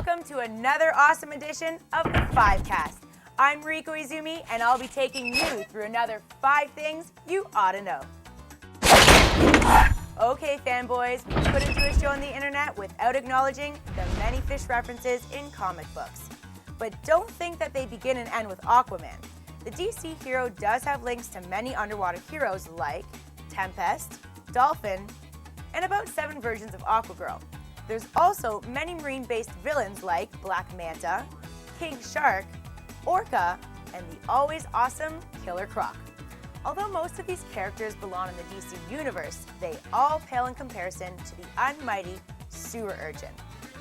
welcome to another awesome edition of the 5CAST. I'm Mariko Izumi, and I'll be taking you through another 5 things you ought to know. Okay, fanboys, we couldn't do a show on the internet without acknowledging the many fish references in comic books. But don't think that they begin and end with Aquaman. The DC hero does have links to many underwater heroes like Tempest, Dolphin, and about 7 versions of Aquagirl. There's also many marine-based villains like Black Manta, King Shark, Orca, and the always awesome Killer Croc. Although most of these characters belong in the DC universe, they all pale in comparison to the unmighty sewer urchin.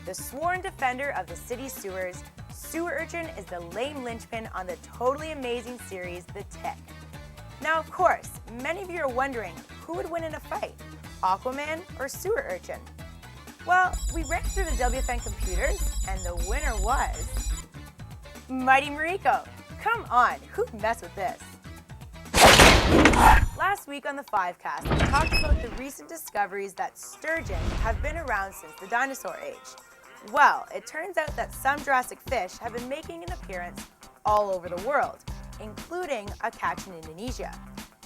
The sworn defender of the city's sewers, sewer urchin is the lame linchpin on the totally amazing series The Tick. Now, of course, many of you are wondering who would win in a fight, Aquaman or sewer urchin? Well, we ran through the WFN computers, and the winner was Mighty Mariko. Come on, who'd mess with this? Last week on the 5CAST, we talked about the recent discoveries that sturgeon have been around since the dinosaur age. Well, it turns out that some Jurassic fish have been making an appearance all over the world, including a catch in Indonesia.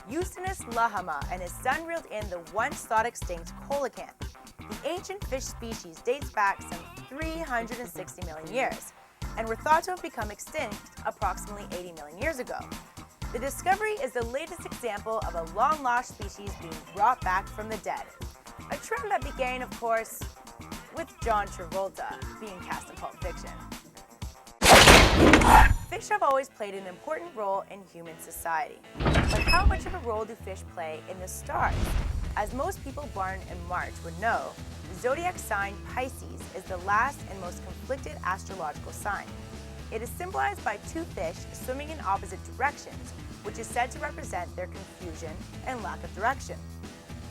Eustanis Lahama and his son reeled in the once thought extinct coelacanth. The ancient fish species dates back some 360 million years and were thought to have become extinct approximately 80 million years ago. The discovery is the latest example of a long-lost species being brought back from the dead. A trend that began, of course, with John Travolta being cast in Pulp Fiction. Fish have always played an important role in human society. But how much of a role do fish play in the stars? As most people born in March would know, the zodiac sign Pisces is the last and most conflicted astrological sign. It is symbolized by 2 fish swimming in opposite directions, which is said to represent their confusion and lack of direction.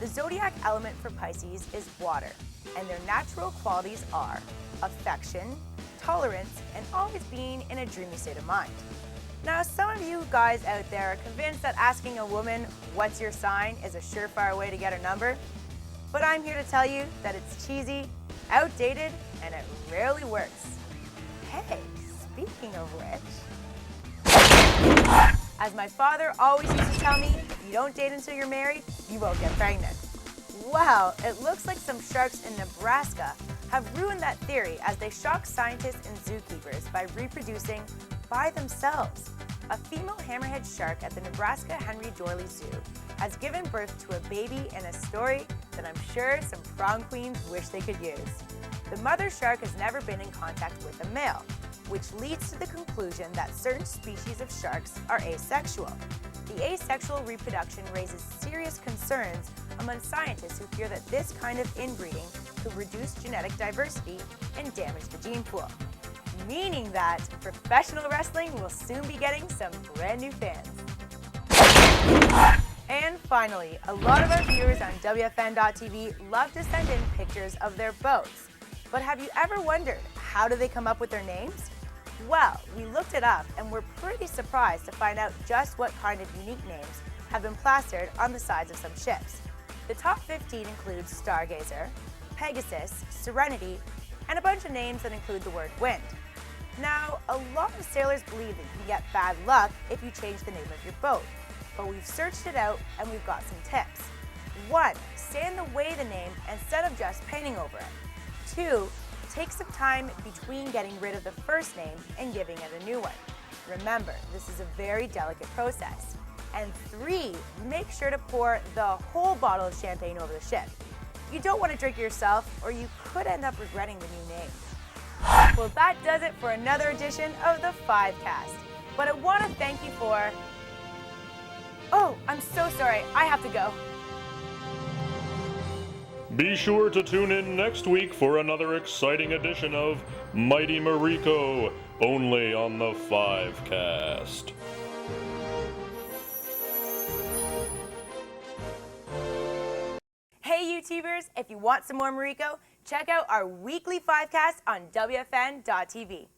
The zodiac element for Pisces is water, and their natural qualities are affection, tolerance, and always being in a dreamy state of mind. Now, some of you guys out there are convinced that asking a woman, "What's your sign?" is a surefire way to get her number. But I'm here to tell you that it's cheesy, outdated, and it rarely works. Hey, speaking of which, as my father always used to tell me, if you don't date until you're married, you won't get pregnant. Well, it looks like some sharks in Nebraska have ruined that theory as they shock scientists and zookeepers by reproducing by themselves. A female hammerhead shark at the Nebraska Henry Dorley Zoo has given birth to a baby in a story that I'm sure some prom queens wish they could use. The mother shark has never been in contact with a male, which leads to the conclusion that certain species of sharks are asexual. The asexual reproduction raises serious concerns among scientists who fear that this kind of inbreeding could reduce genetic diversity and damage the gene pool. Meaning that professional wrestling will soon be getting some brand new fans. And finally, a lot of our viewers on WFN.TV love to send in pictures of their boats. But have you ever wondered, how do they come up with their names? Well, we looked it up and we're pretty surprised to find out just what kind of unique names have been plastered on the sides of some ships. The top 15 include Stargazer, Pegasus, Serenity, and a bunch of names that include the word wind. Now, a lot of sailors believe that you can get bad luck if you change the name of your boat, but we've searched it out and we've got some tips. 1. Stand away the name instead of just painting over it. 2. Take some time between getting rid of the first name and giving it a new one. Remember, this is a very delicate process. And 3. Make sure to pour the whole bottle of champagne over the ship. You don't want to drink it yourself, or you could end up regretting the new name. Well, that does it for another edition of the 5CAST. But I want to thank you for... Oh, I'm so sorry. I have to go. Be sure to tune in next week for another exciting edition of Mighty Mariko, only on the 5CAST. Hey YouTubers, if you want some more Mariko, check out our weekly 5CAST on WFN.TV.